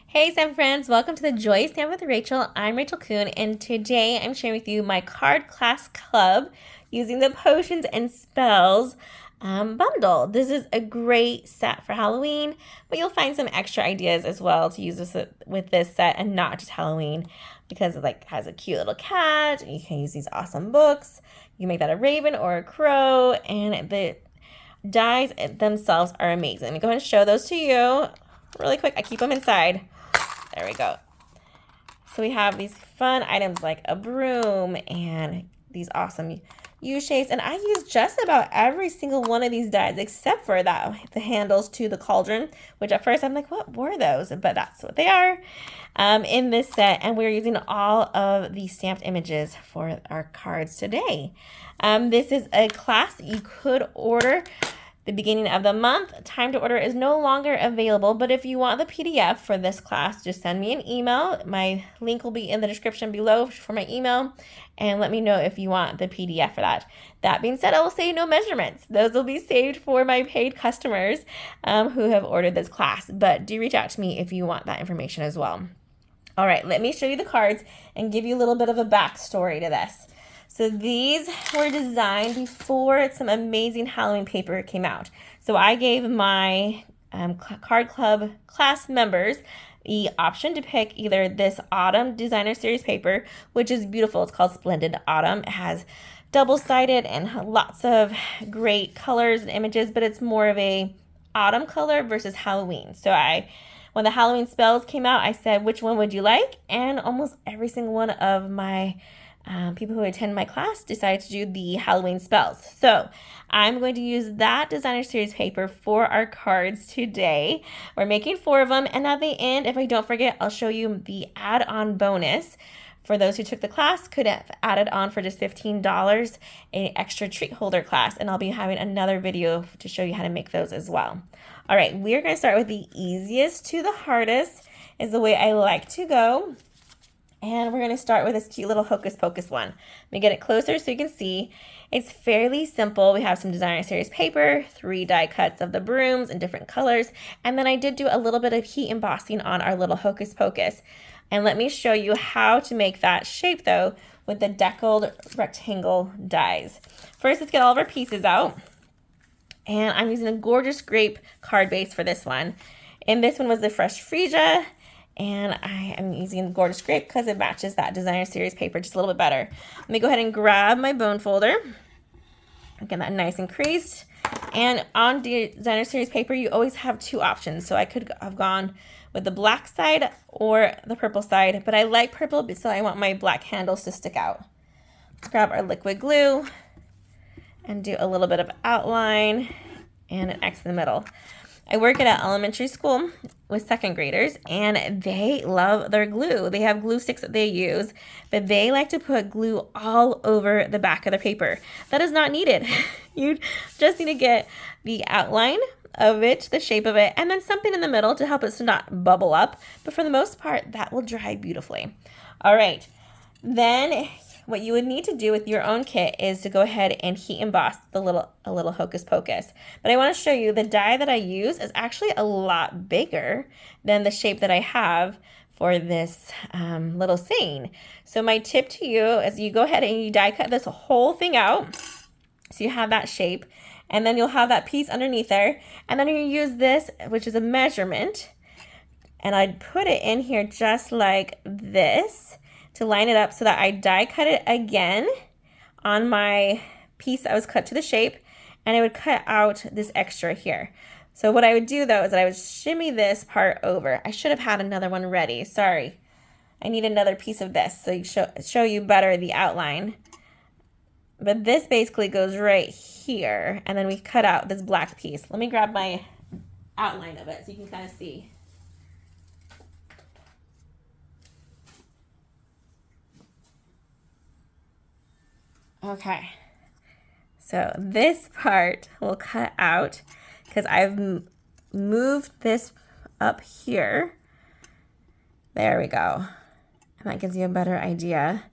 Hey Stamp friends, welcome to the Joy Stamp with Rachel. I'm Rachel Coon, and today I'm sharing with you my card class club using the potions and spells bundle. This is a great set for Halloween, but you'll find some extra ideas as well to use this with this set and not just Halloween, because it has a cute little cat, and you can use these awesome books. You can make that a raven or a crow, and the dies themselves are amazing. Let me go ahead and show those to you really quick. I keep them inside. There we go. So we have these fun items like a broom and these awesome U-shapes. And I use just about every single one of these dies except for the handles to the cauldron, which at first I'm like, what were those? But that's what they are in this set. And we're using all of the stamped images for our cards today. This is a class you could order the beginning of the month. Time to order is no longer available, but if you want the PDF for this class, just send me an email. My link will be in the description below for my email, and let me know if you want the PDF for that. That being said, I will say no measurements. Those will be saved for my paid customers who have ordered this class, but do reach out to me if you want that information as well. All right, let me show you the cards and give you a little bit of a backstory to this. So these were designed before some amazing Halloween paper came out. So I gave my card club class members the option to pick either this Autumn Designer Series paper, which is beautiful. It's called Splendid Autumn. It has double-sided and lots of great colors and images, but it's more of a autumn color versus Halloween. So when the Halloween spells came out, I said, which one would you like? And almost every single one of my people who attend my class decide to do the Halloween spells. So I'm going to use that Designer Series paper for our cards today. We're making 4 of them, and at the end, if I don't forget, I'll show you the add-on bonus. For those who took the class, could have added on for just $15 an extra treat holder class, and I'll be having another video to show you how to make those as well. All right, we're going to start with the easiest to the hardest is the way I like to go. And we're going to start with this cute little Hocus Pocus one. Let me get it closer so you can see. It's fairly simple. We have some Designer Series paper, 3 die cuts of the brooms in different colors, and then I did do a little bit of heat embossing on our little Hocus Pocus. And let me show you how to make that shape though with the deckled rectangle dies. First, let's get all of our pieces out. And I'm using a gorgeous grape card base for this one. And this one was the Fresh Freesia. And I am using Gorgeous Grape because it matches that Designer Series paper just a little bit better. Let me go ahead and grab my bone folder. Get that nice and creased. And on Designer Series paper, you always have 2 options. So I could have gone with the black side or the purple side, but I like purple, so I want my black handles to stick out. Let's grab our liquid glue and do a little bit of outline and an X in the middle. I work at an elementary school with 2nd graders, and they love their glue. They have glue sticks that they use, but they like to put glue all over the back of the paper. That is not needed. You just need to get the outline of it, the shape of it, and then something in the middle to help it to not bubble up. But for the most part, that will dry beautifully. All right, then what you would need to do with your own kit is to go ahead and heat emboss a little Hocus Pocus. But I want to show you the die that I use is actually a lot bigger than the shape that I have for this little scene. So my tip to you is you go ahead and you die cut this whole thing out so you have that shape, and then you'll have that piece underneath there, and then you use this, which is a measurement, and I'd put it in here just like this to line it up so that I die cut it again on my piece that was cut to the shape, and I would cut out this extra here. So what I would do though is that I would shimmy this part over. I should have had another one ready, sorry. I need another piece of this so you show you better the outline. But this basically goes right here, and then we cut out this black piece. Let me grab my outline of it so you can kind of see. Okay, so this part will cut out because I've moved this up here. There we go. And that gives you a better idea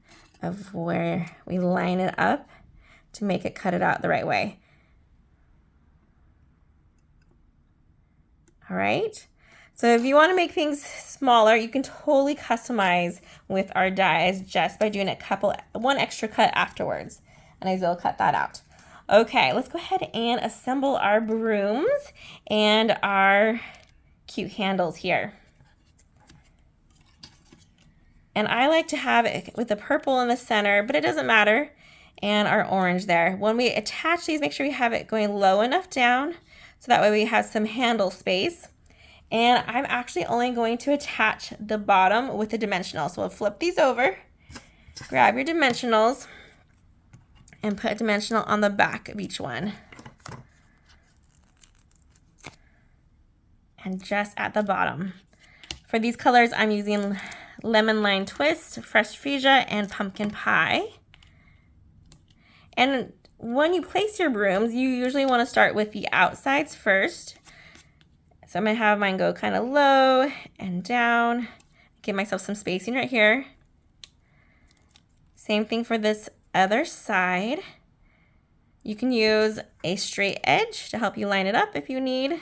of where we line it up to make it cut it out the right way. All right, So if you want to make things smaller, you can totally customize with our dies just by doing one extra cut afterwards. And I will cut that out. Okay, let's go ahead and assemble our brooms and our cute handles here. And I like to have it with the purple in the center, but it doesn't matter, and our orange there. When we attach these, make sure we have it going low enough down, so that way we have some handle space. And I'm actually only going to attach the bottom with the dimensional. So we'll flip these over, grab your dimensionals, and put a dimensional on the back of each one. And just at the bottom. For these colors, I'm using Lemon Lime Twist, Fresh Freesia, and Pumpkin Pie. And when you place your brooms, you usually want to start with the outsides first. So I'm going to have mine go kind of low and down. Give myself some spacing right here. Same thing for this other side. You can use a straight edge to help you line it up if you need,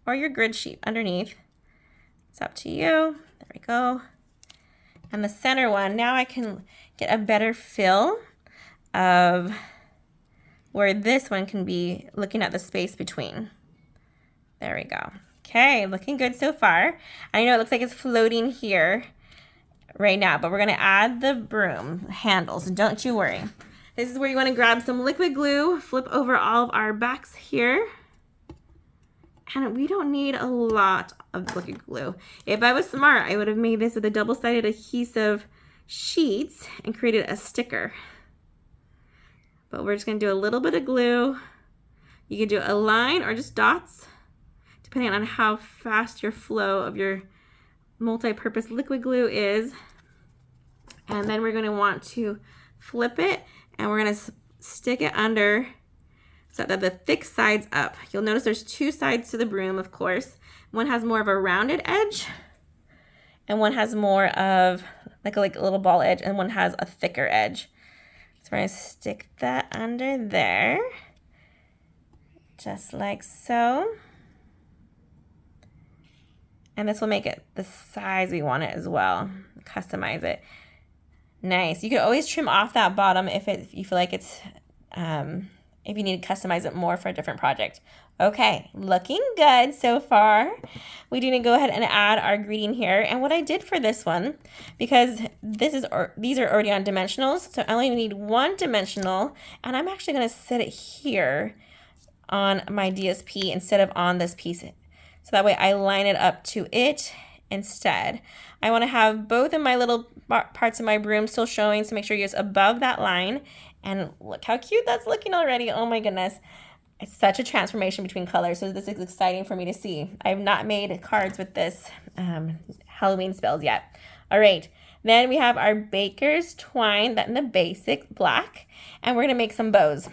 or your grid sheet underneath. It's up to you. There we go. And the center one, now I can get a better feel of where this one can be looking at the space between. There we go. Okay, looking good so far. I know it looks like it's floating here right now, but we're gonna add the broom handles, don't you worry. This is where you wanna grab some liquid glue, flip over all of our backs here. And we don't need a lot of liquid glue. If I was smart, I would have made this with a double-sided adhesive sheets and created a sticker. But we're just gonna do a little bit of glue. You can do a line or just dots, depending on how fast your flow of your multi-purpose liquid glue is. And then we're gonna want to flip it, and we're gonna stick it under so that the thick side's up. You'll notice there's two sides to the broom, of course. One has more of a rounded edge, and one has more of like a little ball edge, and one has a thicker edge. So we're gonna stick that under there, just like so. And this will make it the size we want it as well. Customize it. Nice. You can always trim off that bottom if you feel like it's if you need to customize it more for a different project. Okay, looking good so far. We need to go ahead and add our greeting here. And what I did for this one, because these are already on dimensionals, so I only need one dimensional, and I'm actually gonna set it here on my DSP instead of on this piece. So that way I line it up to it instead. I wanna have both of my little parts of my broom still showing, so make sure you're just above that line. And look how cute that's looking already. Oh my goodness. It's such a transformation between colors, so this is exciting for me to see. I have not made cards with this Halloween spells yet. All right, then we have our baker's twine, that in the basic black, and we're gonna make some bows.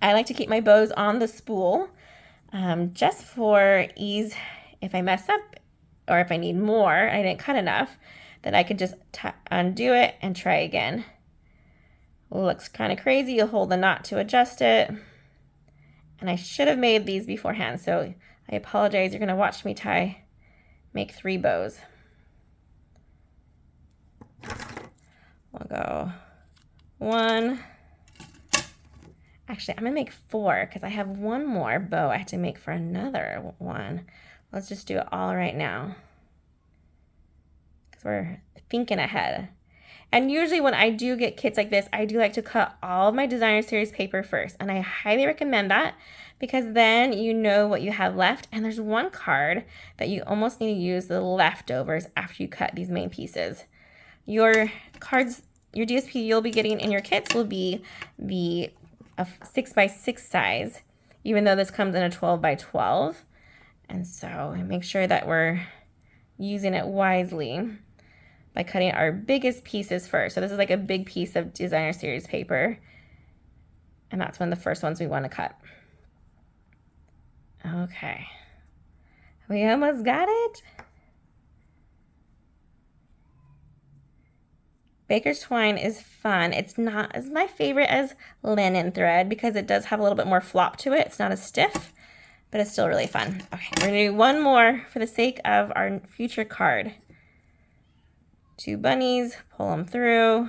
I like to keep my bows on the spool just for ease. If I mess up or if I need more, I didn't cut enough, then I could just undo it and try again. Looks kind of crazy. You'll hold the knot to adjust it. And I should have made these beforehand, so I apologize. You're gonna watch me make 3 bows. We'll go 1. Actually, I'm gonna make 4 because I have one more bow I have to make for another one. Let's just do it all right now because we're thinking ahead. And usually when I do get kits like this, I do like to cut all of my designer series paper first. And I highly recommend that because then you know what you have left. And there's one card that you almost need to use the leftovers after you cut these main pieces. Your cards, your DSP you'll be getting in your kits will be the 6x6 size, even though this comes in a 12x12. And so make sure that we're using it wisely by cutting our biggest pieces first. So this is like a big piece of designer series paper. And that's one of the first ones we want to cut. Okay. We almost got it. Baker's twine is fun. It's not as my favorite as linen thread because it does have a little bit more flop to it. It's not as stiff, but it's still really fun. Okay, we're gonna do one more for the sake of our future card. 2 bunnies, pull them through.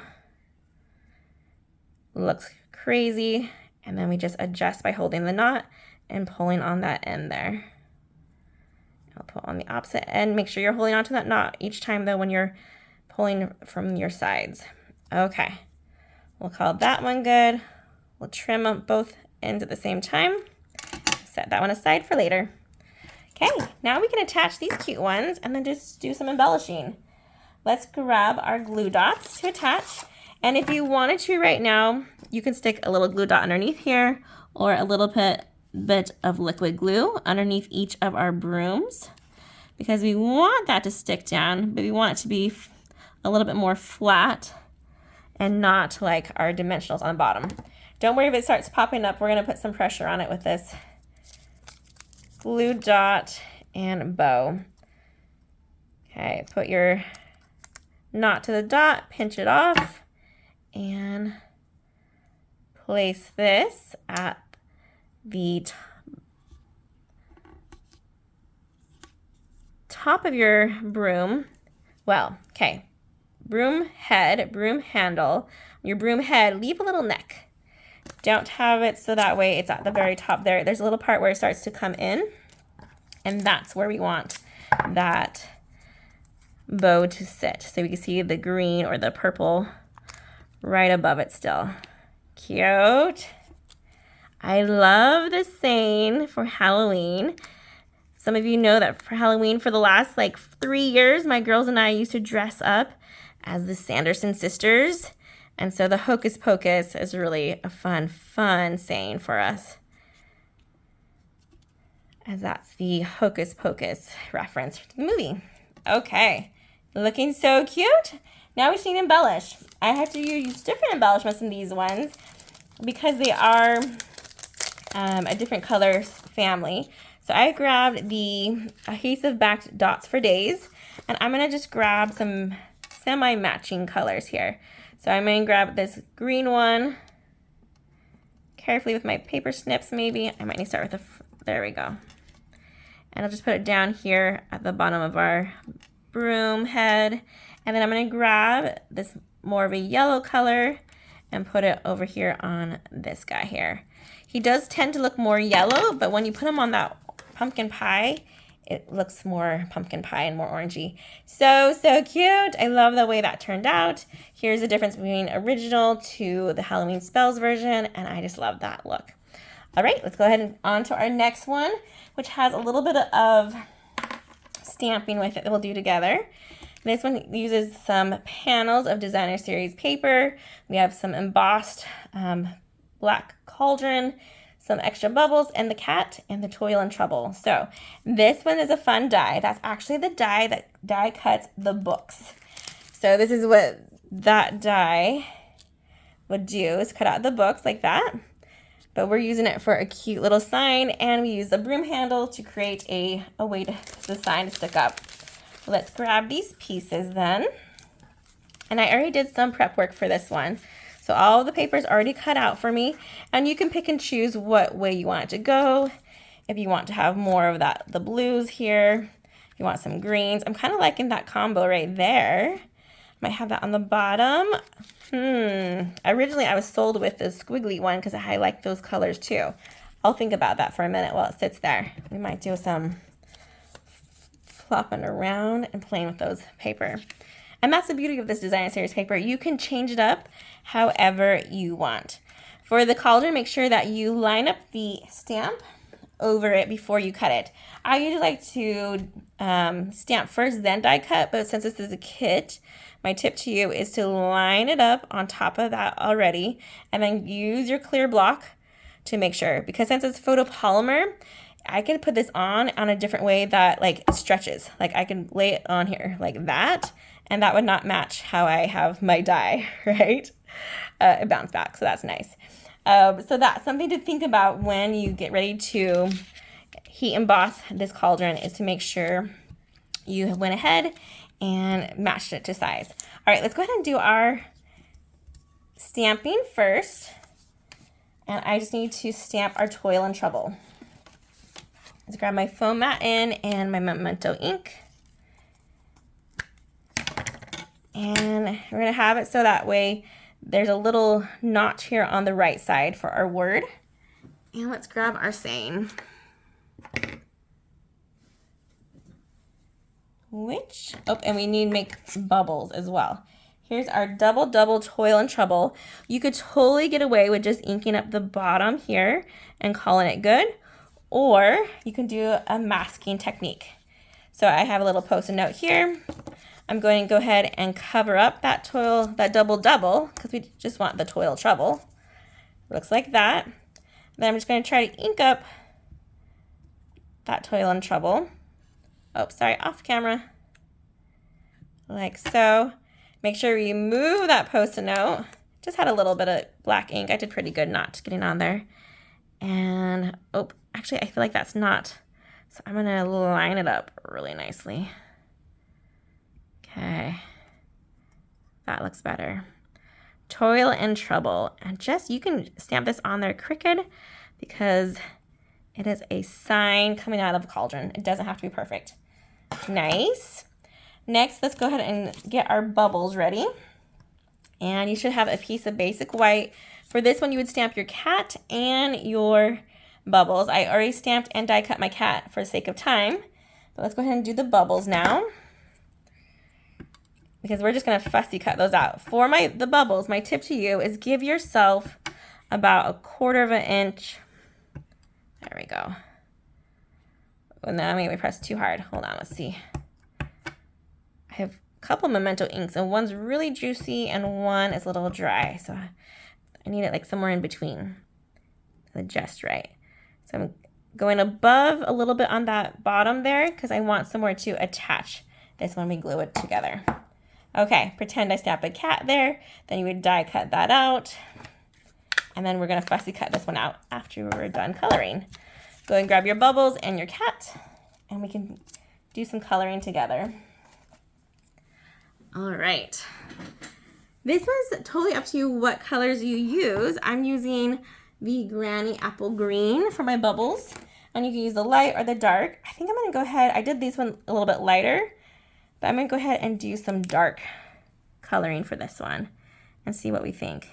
Looks crazy. And then we just adjust by holding the knot and pulling on that end there. I'll pull on the opposite end. Make sure you're holding onto that knot each time though when you're pulling from your sides. Okay, we'll call that one good. We'll trim up both ends at the same time. Set that one aside for later. Okay, now we can attach these cute ones and then just do some embellishing. Let's grab our glue dots to attach. And if you wanted to right now, you can stick a little glue dot underneath here or a little bit of liquid glue underneath each of our brooms because we want that to stick down, but we want it to be a little bit more flat and not like our dimensionals on the bottom. Don't worry if it starts popping up. We're gonna put some pressure on it with this glue dot and bow. Okay, put your knot to the dot, pinch it off, and place this at the top of your broom. Well, okay, broom head, broom handle. Your broom head, leave a little neck. Don't have it so that way it's at the very top there. There's a little part where it starts to come in, and that's where we want that bow to sit. So we can see the green or the purple right above it still. Cute. I love the saying for Halloween. Some of you know that for Halloween for the last like 3 years, my girls and I used to dress up as the Sanderson sisters. And so the Hocus Pocus is really a fun saying for us, as that's the Hocus Pocus reference to the movie. Okay, looking so cute. Now we just need to embellish. I have to use different embellishments in these ones because they are a different color family. So I grabbed the adhesive backed dots for days, and I'm gonna just grab some semi-matching colors here. So I'm gonna grab this green one carefully with my paper snips maybe. I might need to start with there we go. And I'll just put it down here at the bottom of our broom head. And then I'm gonna grab this more of a yellow color and put it over here on this guy here. He does tend to look more yellow, but when you put him on that pumpkin pie, it looks more pumpkin pie and more orangey. So cute. I love the way that turned out. Here's the difference between original to the Halloween Spells version, and I just love that look. All right, let's go ahead and on to our next one, which has a little bit of stamping with it that we'll do together. This one uses some panels of Designer Series paper. We have some embossed black cauldron, some extra bubbles, and the cat and the toil and trouble. So this one is a fun die. That's actually the die that die cuts the books. So this is what that die would do, is cut out the books like that. But we're using it for a cute little sign, and we use the broom handle to create a way to the sign to stick up. Let's grab these pieces then. And I already did some prep work for this one. So all the paper is already cut out for me, and you can pick and choose what way you want it to go. If you want to have more of the blues here, if you want some greens. I'm kind of liking that combo right there. Might have that on the bottom. Originally I was sold with the squiggly one because I like those colors too. I'll think about that for a minute while it sits there. We might do some flopping around and playing with those paper. And that's the beauty of this Designer Series paper. You can change it up however you want. For the cauldron, make sure that you line up the stamp over it before you cut it. I usually like to stamp first, then die cut, but since this is a kit, my tip to you is to line it up on top of that already, and then use your clear block to make sure, because since it's photopolymer, I can put this on a different way that like it stretches. Like I can lay it on here like that, and that would not match how I have my die, right? It bounced back, so that's nice. So that's something to think about when you get ready to heat emboss this cauldron, is to make sure you went ahead and matched it to size. All right, let's go ahead and do our stamping first. And I just need to stamp our toil and trouble. is grab my foam mat in and my Memento ink. And we're gonna have it so that way there's a little notch here on the right side for our word. And let's grab our saying. And we need to make bubbles as well. Here's our double, double, toil and trouble. You could totally get away with just inking up the bottom here and calling it good, or you can do a masking technique. So I have a little post-it note here. I'm going to go ahead and cover up that toil, that double, double, because we just want the toil, trouble. Looks like that. Then I'm just going to try to ink up that toil and trouble. Oh, sorry, off camera. Like so. Make sure you move that post-it note. Just had a little bit of black ink. I did pretty good not getting on there. And, oh, actually I feel like that's not. So I'm gonna line it up really nicely. Okay. That looks better. Toil and trouble. And just, you can stamp this on there crooked because it is a sign coming out of a cauldron. It doesn't have to be perfect. Nice. Next, let's go ahead and get our bubbles ready. And you should have a piece of basic white. For this one, you would stamp your cat and your bubbles. I already stamped and die cut my cat for the sake of time. But let's go ahead and do the bubbles now, because we're just gonna fussy cut those out. For the bubbles, my tip to you is give yourself about 1/4 of an inch. There we go. Oh, now maybe I pressed too hard. Hold on, let's see. I have a couple Memento inks, and one's really juicy and one is a little dry. So I need it like somewhere in between, just right. So I'm going above a little bit on that bottom there because I want somewhere to attach this when we glue it together. Okay, pretend I stamped a cat there. Then you would die cut that out. And then we're gonna fussy cut this one out after we're done coloring. Go and grab your bubbles and your cat, and we can do some coloring together. All right. This one's totally up to you what colors you use. I'm using the Granny Apple Green for my bubbles, and you can use the light or the dark. I think I'm gonna go ahead, I did these one a little bit lighter, but I'm gonna go ahead and do some dark coloring for this one and see what we think.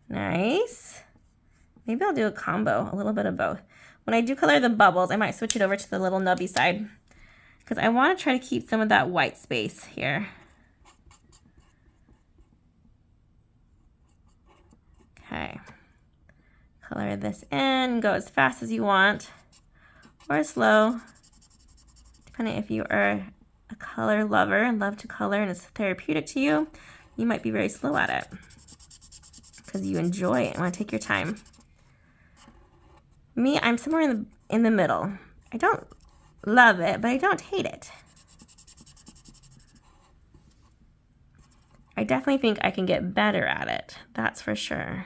Nice. Maybe I'll do a combo, a little bit of both. When I do color the bubbles, I might switch it over to the little nubby side because I want to try to keep some of that white space here. Okay. Color this in, go as fast as you want or slow, depending if you are a color lover and love to color and it's therapeutic to you. You might be very slow at it because you enjoy it and want to take your time. Me, I'm somewhere in the middle. I don't love it, but I don't hate it. I definitely think I can get better at it. That's for sure.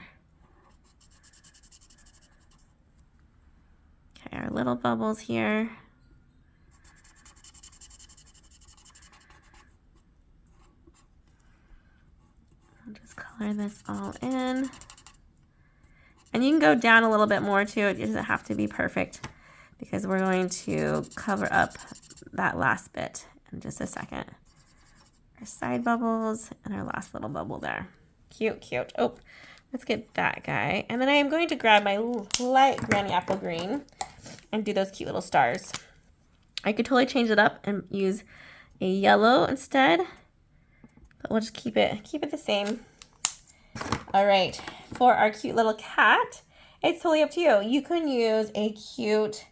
Okay, our little bubbles here. I'll just color this all in. And you can go down a little bit more too. It doesn't have to be perfect because we're going to cover up that last bit in just a second. Our side bubbles and our last little bubble there. Cute, cute. Oh, let's get that guy. And then I am going to grab my light Granny Apple Green and do those cute little stars. I could totally change it up and use a yellow instead, but we'll just keep it the same. All right, for our cute little cat, it's totally up to you. You can use a cute,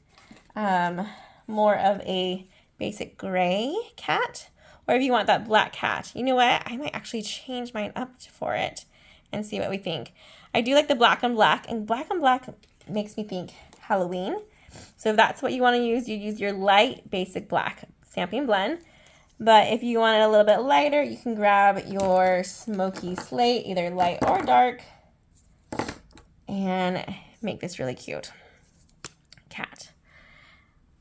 more of a basic gray cat, or if you want that black cat. You know what? I might actually change mine up for it and see what we think. I do like the black and black makes me think Halloween. So if that's what you want to use, you use your light basic black Stampin' Blend. But if you want it a little bit lighter, you can grab your smoky slate, either light or dark, and make this really cute cat.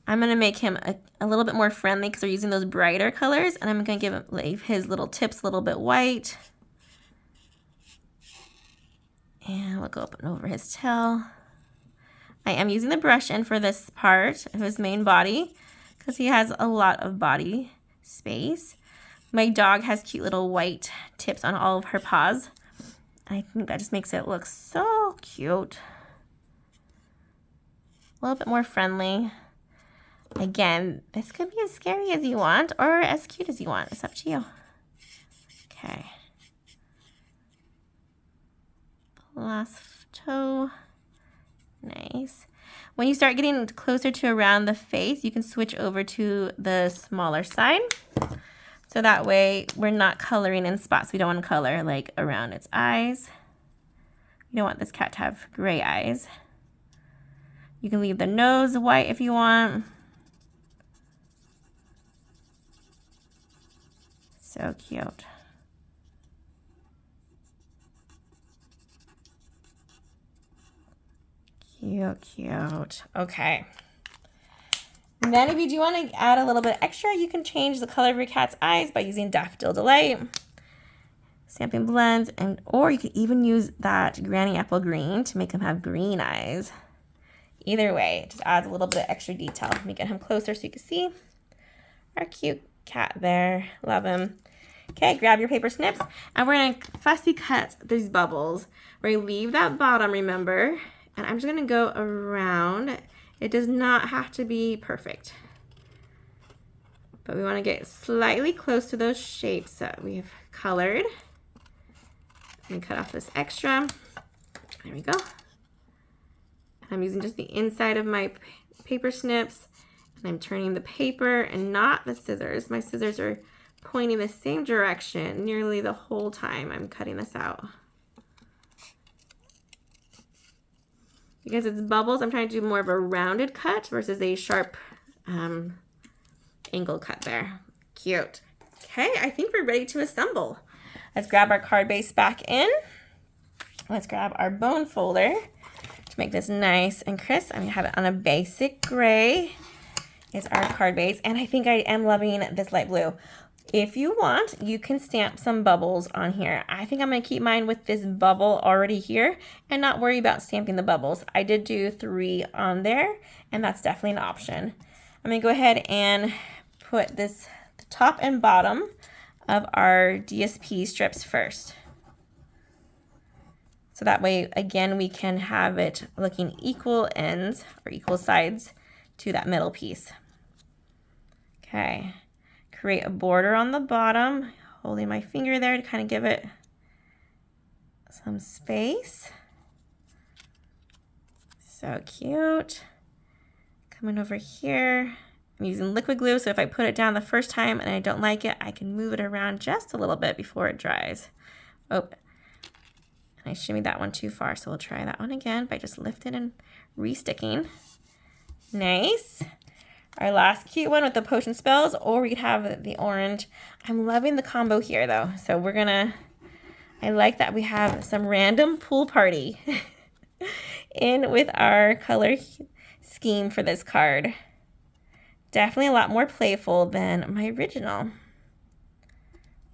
I'm going to make him a little bit more friendly because we're using those brighter colors, and I'm going to give him his little tips a little bit white. And we'll go up and over his tail. I am using the brush end for this part of his main body because he has a lot of body space. My dog has cute little white tips on all of her paws. I think that just makes it look so cute. A little bit more friendly. Again, this could be as scary as you want or as cute as you want. It's up to you. Okay. Last toe. Nice. When you start getting closer to around the face, you can switch over to the smaller side. So that way we're not coloring in spots. We don't want to color like around its eyes. You don't want this cat to have gray eyes. You can leave the nose white if you want. So cute. Cute, cute. Okay. And then if you do want to add a little bit extra, you can change the color of your cat's eyes by using Daffodil Delight, Stampin' Blends, or you could even use that Granny Apple Green to make him have green eyes. Either way, it just adds a little bit of extra detail. Let me get him closer so you can see our cute cat there. Love him. Okay, grab your paper snips, and we're going to fussy cut these bubbles. We're going to leave that bottom, remember, and I'm just going to go around. It does not have to be perfect, but we want to get slightly close to those shapes that we've colored. Let me cut off this extra. There we go. I'm using just the inside of my paper snips, and I'm turning the paper and not the scissors. My scissors are pointing the same direction nearly the whole time I'm cutting this out. Because it's bubbles, I'm trying to do more of a rounded cut versus a sharp angle cut there. Cute. Okay, I think we're ready to assemble. Let's grab our card base back in. Let's grab our bone folder to make this nice and crisp. I'm gonna have it on a basic gray. Is our card base, and I think I am loving this light blue. If you want, you can stamp some bubbles on here. I think I'm gonna keep mine with this bubble already here and not worry about stamping the bubbles. I did do 3 on there, and that's definitely an option. I'm gonna go ahead and put the top and bottom of our DSP strips first. So that way, again, we can have it looking equal ends or equal sides to that middle piece. Okay. Create a border on the bottom, holding my finger there to kind of give it some space. So cute. Coming over here, I'm using liquid glue, so if I put it down the first time and I don't like it, I can move it around just a little bit before it dries. Oh, and I shimmied that one too far, so we'll try that one again by just lifting and resticking. Nice. Our last cute one with the potion spells, or we could have the orange. I'm loving the combo here though. So we're gonna, I like that we have some random pool party in with our color scheme for this card. Definitely a lot more playful than my original.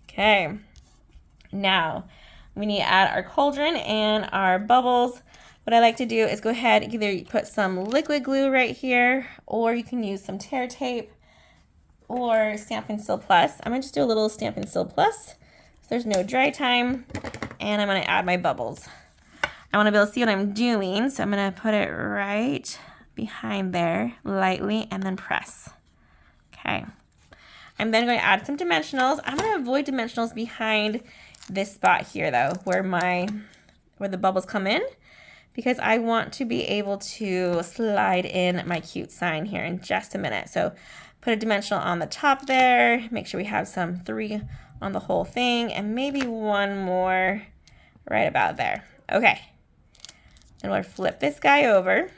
Okay, now we need to add our cauldron and our bubbles. What I like to do is go ahead, either put some liquid glue right here, or you can use some tear tape or Stampin' Still Plus. I'm gonna just do a little Stampin' Still Plus, so there's no dry time, and I'm gonna add my bubbles. I wanna be able to see what I'm doing, so I'm gonna put it right behind there, lightly, and then press. Okay. I'm then going to add some dimensionals. I'm gonna avoid dimensionals behind this spot here though, where the bubbles come in, because I want to be able to slide in my cute sign here in just a minute. So put a dimensional on the top there, make sure we have some 3 on the whole thing, and maybe 1 more right about there. Okay, and we'll flip this guy over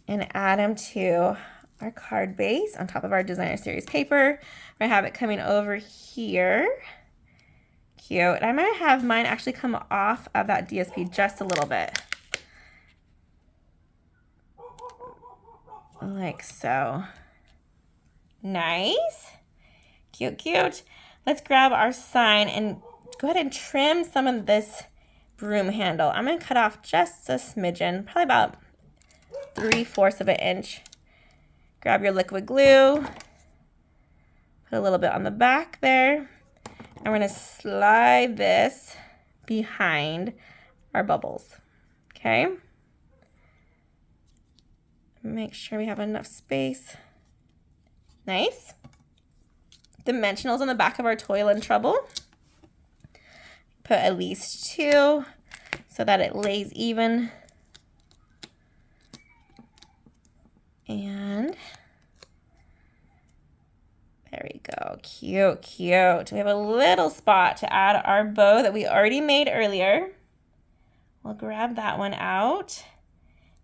and add him to our card base on top of our designer series paper. We're gonna have it coming over here. Cute. I'm gonna have mine actually come off of that DSP just a little bit. Like so. Nice. Cute, cute. Let's grab our sign and go ahead and trim some of this broom handle. I'm going to cut off just a smidgen, probably about 3/4 of an inch. Grab your liquid glue, put a little bit on the back there, and we're going to slide this behind our bubbles, okay? Make sure we have enough space. Nice. Dimensionals on the back of our Toil and Trouble. Put at least 2 so that it lays even. And there we go. Cute, cute. We have a little spot to add our bow that we already made earlier. We'll grab that one out.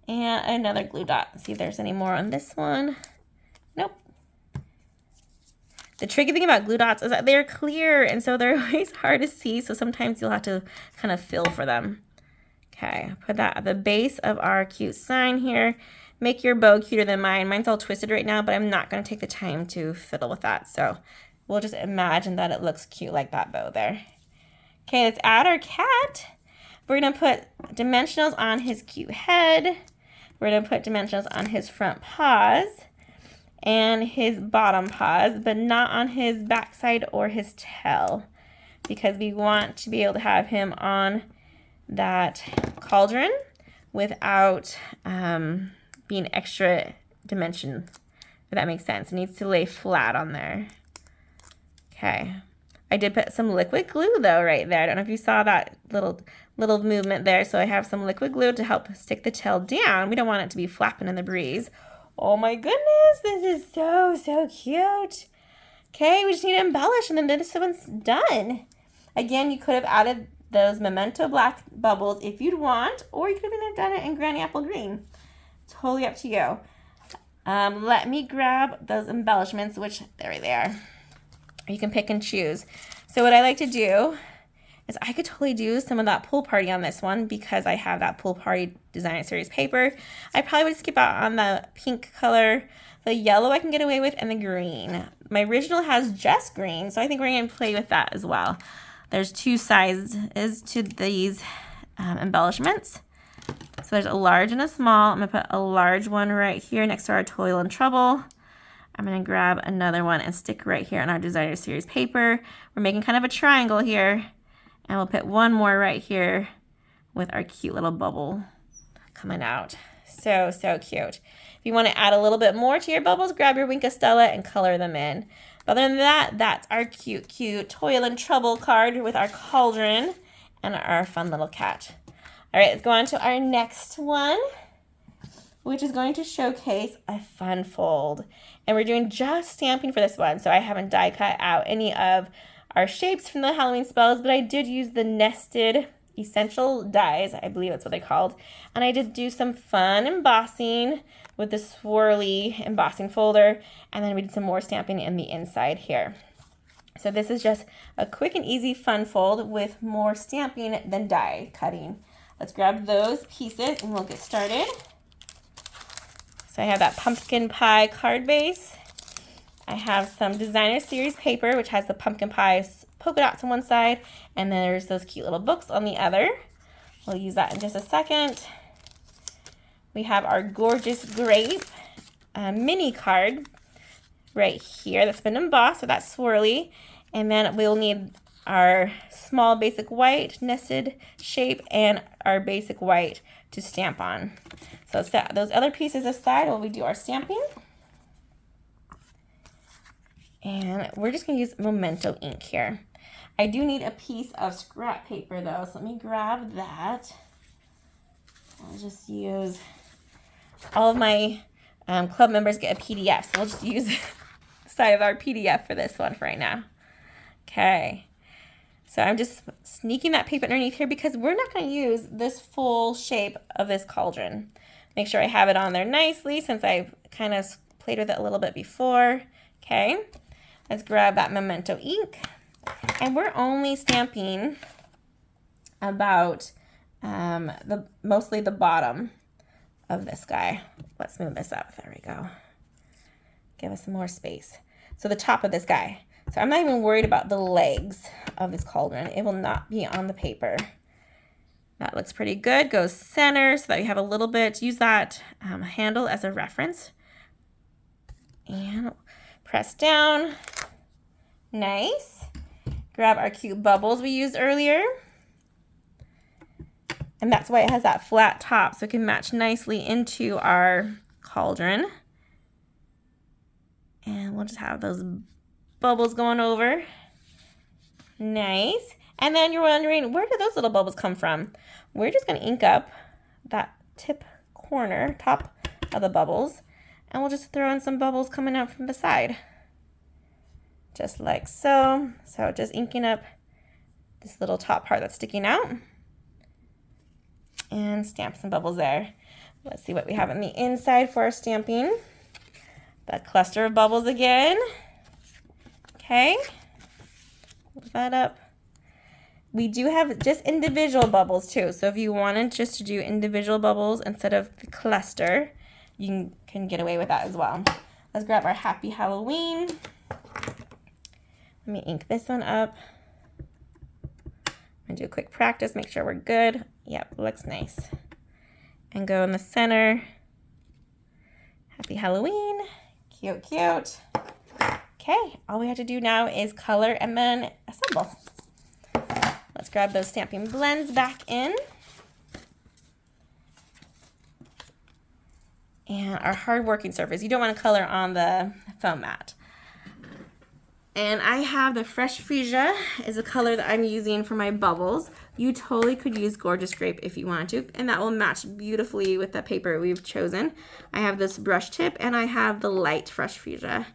And another glue dot. See if there's any more on this one. Nope. The tricky thing about glue dots is that they're clear, and so they're always hard to see, so sometimes you'll have to kind of fill for them. Okay, put that at the base of our cute sign here. Make your bow cuter than mine. Mine's all twisted right now, but I'm not going to take the time to fiddle with that, so we'll just imagine that it looks cute like that bow there. Okay, let's add our cat. We're going to put dimensionals on his cute head. We're going to put dimensionals on his front paws and his bottom paws, but not on his backside or his tail, because we want to be able to have him on that cauldron without being extra dimension, if that makes sense. It needs to lay flat on there. Okay. I did put some liquid glue though right there. I don't know if you saw that little movement there. So I have some liquid glue to help stick the tail down. We don't want it to be flapping in the breeze. Oh my goodness, this is so cute. Okay, we just need to embellish and then this one's done. Again, you could have added those memento black bubbles if you'd want, or you could have done it in granny apple green. Totally up to you. Let me grab those embellishments, which there they are. You can pick and choose. So what I like to do is I could totally do some of that pool party on this one because I have that pool party designer series paper. I probably would skip out on the pink color. The yellow I can get away with, and the green. My original has just green, so I think we're going to play with that as well. There's 2 sizes to these embellishments. So there's a large and a small. I'm going to put a large one right here next to our Toil and Trouble. I'm going to grab another one and stick right here on our designer series paper. We're making kind of a triangle here. And we'll put one more right here with our cute little bubble coming out. So cute. If you want to add a little bit more to your bubbles, grab your Wink of Stella and color them in. But other than that, that's our cute Toil and Trouble card with our cauldron and our fun little cat. All right, let's go on to our next one, which is going to showcase a fun fold. And we're doing just stamping for this one, so I haven't die cut out any of our shapes from the Halloween spells, but I did use the nested essential dies, I believe that's what they're called. And I did do some fun embossing with the swirly embossing folder, and then we did some more stamping in the inside here. So this is just a quick and easy fun fold with more stamping than die cutting. Let's grab those pieces and we'll get started. So I have that pumpkin pie card base. I have some designer series paper, which has the pumpkin pie polka dots on one side, and then there's those cute little books on the other. We'll use that in just a second. We have our gorgeous grape mini card right here that's been embossed, so that's swirly. And then we'll need our small basic white nested shape and our basic white to stamp on. So let's set those other pieces aside while we do our stamping. And we're just going to use Memento ink here. I do need a piece of scrap paper though, so let me grab that. I'll just use, all of my club members get a PDF, so we'll just use the side of our PDF for this one for right now. Okay, so I'm just sneaking that paper underneath here because we're not going to use this full shape of this cauldron. Make sure I have it on there nicely since I kind of played with it a little bit before. Okay. Let's grab that Memento ink, and we're only stamping about mostly the bottom of this guy. Let's move this up. There we go. Give us some more space. So the top of this guy. So I'm not even worried about the legs of this cauldron. It will not be on the paper. That looks pretty good. Go center so that you have a little bit. Use that handle as a reference. And press down. Nice. Grab our cute bubbles we used earlier. And that's why it has that flat top, so it can match nicely into our cauldron. And we'll just have those bubbles going over. Nice. And then you're wondering, where did those little bubbles come from? We're just going to ink up that top of the bubbles. And we'll just throw in some bubbles coming out from the side. Just like so. So just inking up this little top part that's sticking out. And stamp some bubbles there. Let's see what we have on the inside for our stamping. That cluster of bubbles again. Okay. Hold that up. We do have just individual bubbles too. So if you wanted just to do individual bubbles instead of the cluster, you can get away with that as well. Let's grab our Happy Halloween. Let me ink this one up. I'm gonna do a quick practice, make sure we're good. Yep, looks nice. And go in the center. Happy Halloween. Cute, cute. Okay, all we have to do now is color and then assemble. Let's grab those stamping blends back in. And our hard working surface. You don't want to color on the foam mat. And I have the Fresh Freesia is a color that I'm using for my bubbles. You totally could use Gorgeous Grape if you wanted to, and that will match beautifully with the paper we've chosen. I have this brush tip, and I have the light Fresh Freesia.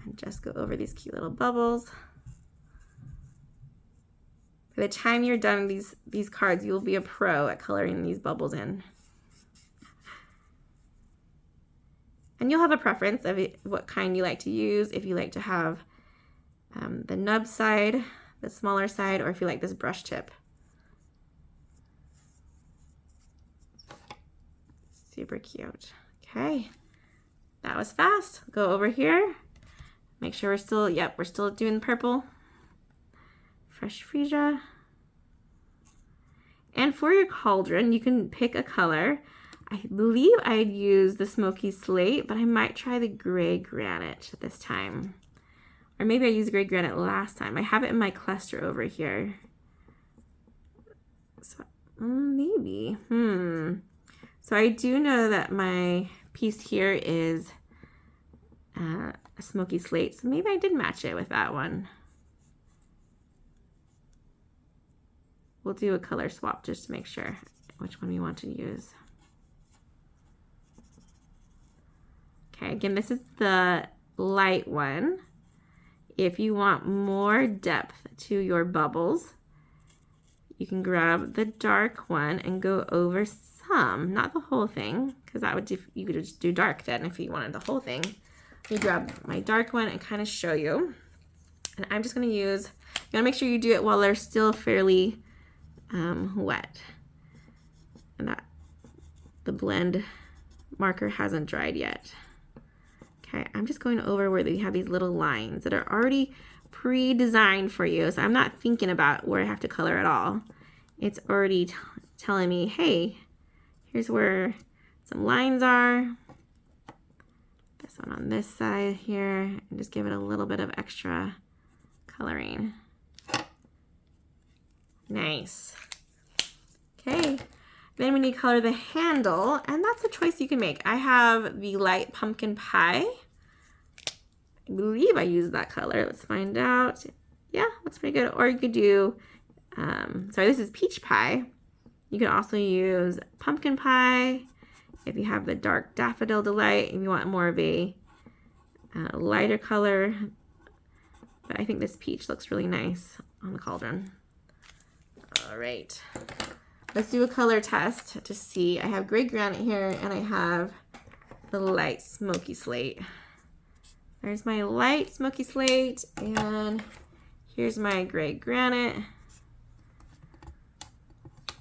And just go over these cute little bubbles. By the time you're done these cards, you'll be a pro at coloring these bubbles in. And you'll have a preference of what kind you like to use, if you like to have the nub side, the smaller side, or if you like this brush tip. Super cute. Okay, that was fast. Go over here. Make sure we're still, we're still doing purple. Fresh Freesia. And for your cauldron, you can pick a color. I believe I'd use the Smoky Slate, but I might try the Gray Granite this time. Or maybe I used Gray Granite last time. I have it in my cluster over here. So maybe. So I do know that my piece here is a Smoky Slate, so maybe I did match it with that one. We'll do a color swap just to make sure which one we want to use. Okay, again, this is the light one. If you want more depth to your bubbles, you can grab the dark one and go over some, not the whole thing, because that would you could just do dark then if you wanted the whole thing. Let me grab my dark one and kind of show you. And I'm just going to use, you want to make sure you do it while they're still fairly wet. And that the blend marker hasn't dried yet. Okay, I'm just going over where they have these little lines that are already pre-designed for you. So I'm not thinking about where I have to color at all. It's already telling me, hey, here's where some lines are. This one on this side here, and just give it a little bit of extra coloring. Nice. Okay. Then we need to color the handle, and that's a choice you can make. I have the light pumpkin pie. I believe I used that color. Let's find out. Yeah, looks pretty good. Or you could do, sorry, this is peach pie. You can also use pumpkin pie if you have the dark daffodil delight, if you want more of a lighter color. But I think this peach looks really nice on the cauldron. All right. Let's do a color test to see. I have Gray Granite here, and I have the light Smoky Slate. There's my light Smoky Slate, and here's my Gray Granite.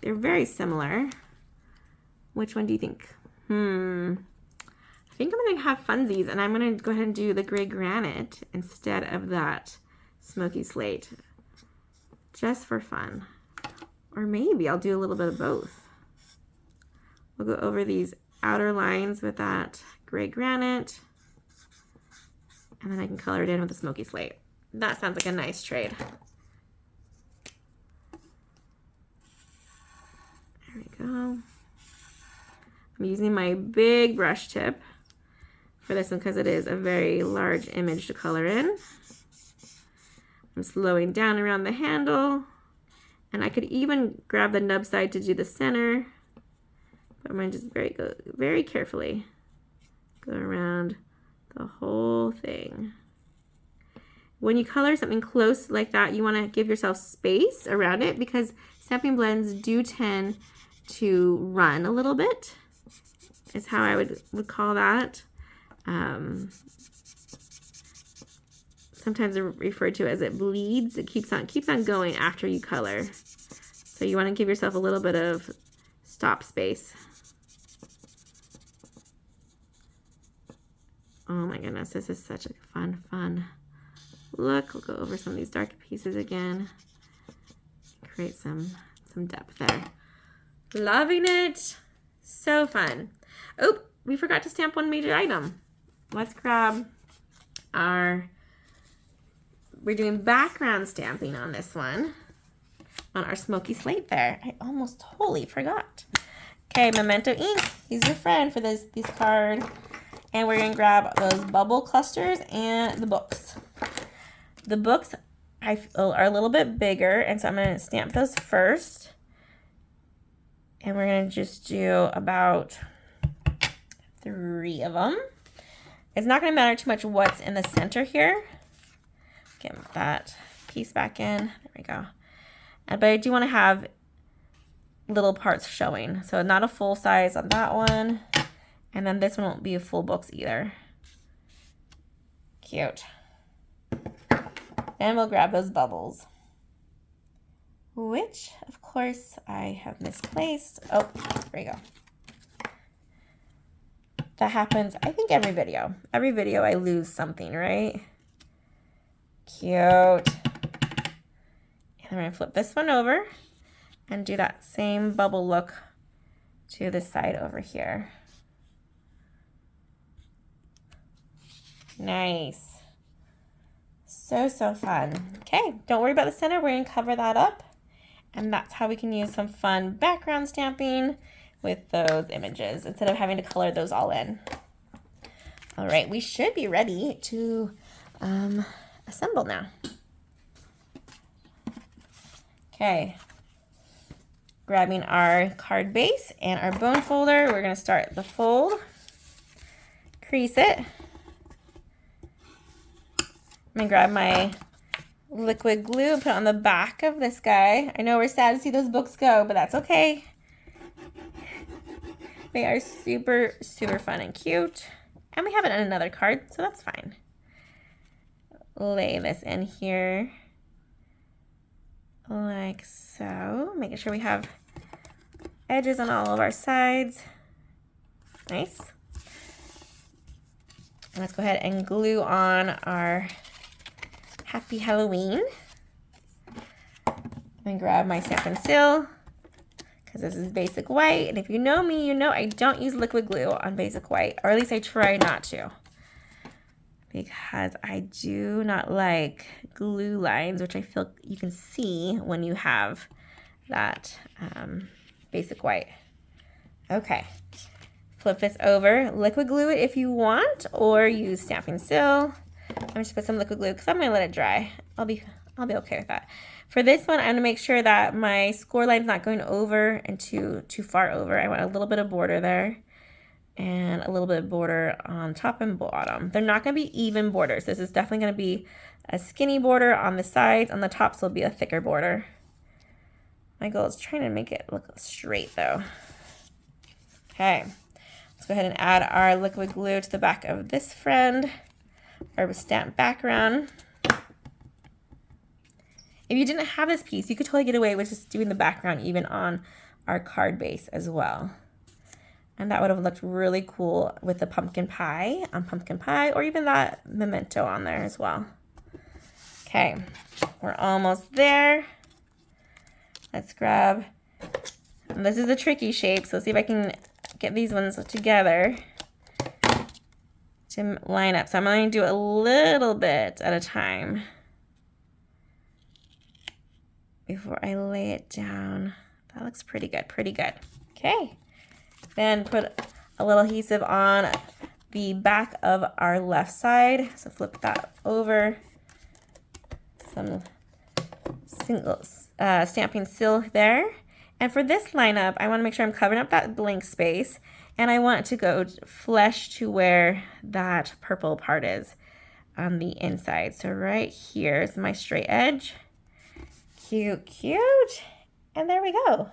They're very similar. Which one do you think? I think I'm going to have funsies, and I'm going to go ahead and do the Gray Granite instead of that Smoky Slate. just for fun. Or maybe I'll do a little bit of both. We'll go over these outer lines with that gray granite, and then I can color it in with a smoky slate. That sounds like a nice trade. There we go. I'm using my big brush tip for this one because it is a very large image to color in. I'm slowing down around the handle, and I could even grab the nub side to do the center, but I'm going to just go very carefully go around the whole thing. When you color something close like that, you want to give yourself space around it because stamping blends do tend to run a little bit, is how I would call that. Sometimes they're referred to as it bleeds. It keeps on going after you color. So you want to give yourself a little bit of stop space. Oh my goodness, this is such a fun look. We'll go over some of these dark pieces again. Create some depth there. Loving it. So fun. Oh, we forgot to stamp one major item. Let's grab we're doing background stamping on this one, on our smoky slate there. I almost totally forgot. Okay, Memento ink. He's your friend for this card. And we're gonna grab those bubble clusters and the books. The books I feel are a little bit bigger, and so I'm gonna stamp those first. And we're gonna just do about 3 of them. It's not gonna matter too much what's in the center here. Get that piece back in. There we go. But I do want to have little parts showing. So not a full size on that one. And then this one won't be a full books either. Cute. And we'll grab those bubbles, which of course I have misplaced. Oh, there we go. That happens, I think, every video. Every video I lose something, right? Cute. And I'm going to flip this one over and do that same bubble look to the side over here. Nice. So fun. Okay, don't worry about the center. We're going to cover that up. And that's how we can use some fun background stamping with those images instead of having to color those all in. All right, we should be ready to assemble now. Okay, grabbing our card base and our bone folder, we're going to start the fold, crease it. I'm going to grab my liquid glue and put it on the back of this guy. I know we're sad to see those books go, but that's okay. They are super fun and cute. And we have it on another card, so that's fine. Lay this in here like so. Making sure we have edges on all of our sides. Nice. And let's go ahead and glue on our Happy Halloween. And grab my Stampin' Seal, because this is basic white. And if you know me, you know I don't use liquid glue on basic white, or at least I try not to, because I do not like glue lines, which I feel you can see when you have that basic white. Okay, flip this over, liquid glue it if you want, or use Stampin' Seal. I'm just put some liquid glue because I'm gonna let it dry. I'll be okay with that. For this one, I'm gonna make sure that my score line's not going over and too far over. I want a little bit of border there and a little bit of border on top and bottom. They're not gonna be even borders. This is definitely gonna be a skinny border on the sides. On the tops will be a thicker border. My goal is trying to make it look straight though. Okay, let's go ahead and add our liquid glue to the back of this friend, our stamped background. If you didn't have this piece, you could totally get away with just doing the background even on our card base as well. And that would have looked really cool with the pumpkin pie on pumpkin pie, or even that memento on there as well. Okay, we're almost there. let's grab, and this is a tricky shape, so let's see if I can get these ones together to line up. So I'm going to do a little bit at a time before I lay it down. That looks pretty good, pretty good. Okay, then put a little adhesive on the back of our left side. So flip that over. Some single stamping seal there. And for this lineup, I want to make sure I'm covering up that blank space, and I want it to go flush to where that purple part is on the inside. So right here is my straight edge. Cute, cute. And there we go.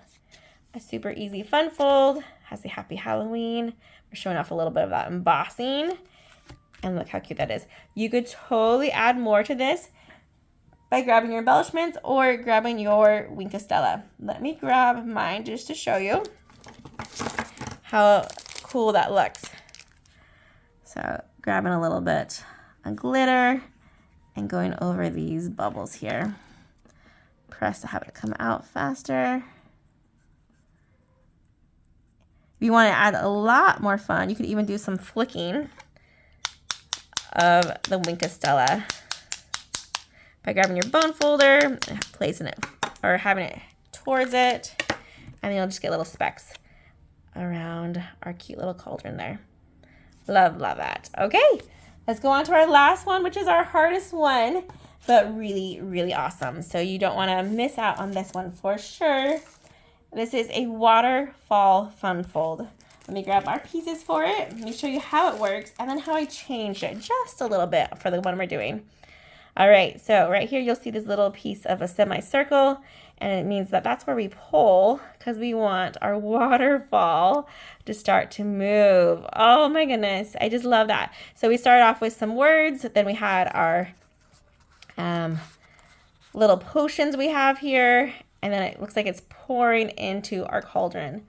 A super easy fun fold. Has a happy Halloween. We're showing off a little bit of that embossing. And look how cute that is. You could totally add more to this by grabbing your embellishments or grabbing your Wink of Stella. Let me grab mine just to show you how cool that looks. So grabbing a little bit of glitter and going over these bubbles here. Press to have it come out faster. If you want to add a lot more fun, you could even do some flicking of the Wink of Stella by grabbing your bone folder, placing it, or having it towards it, and then you'll just get little specks around our cute little cauldron there. Love, love that. Okay, let's go on to our last one, which is our hardest one, but really, really awesome. So you don't want to miss out on this one for sure. This is a waterfall fun fold. Let me grab our pieces for it. Let me show you how it works and then how I changed it just a little bit for the one we're doing. All right, so right here you'll see this little piece of a semicircle, and it means that that's where we pull because we want our waterfall to start to move. Oh my goodness, I just love that. So we started off with some words, then we had our little potions we have here, and then it looks like it's pouring into our cauldron.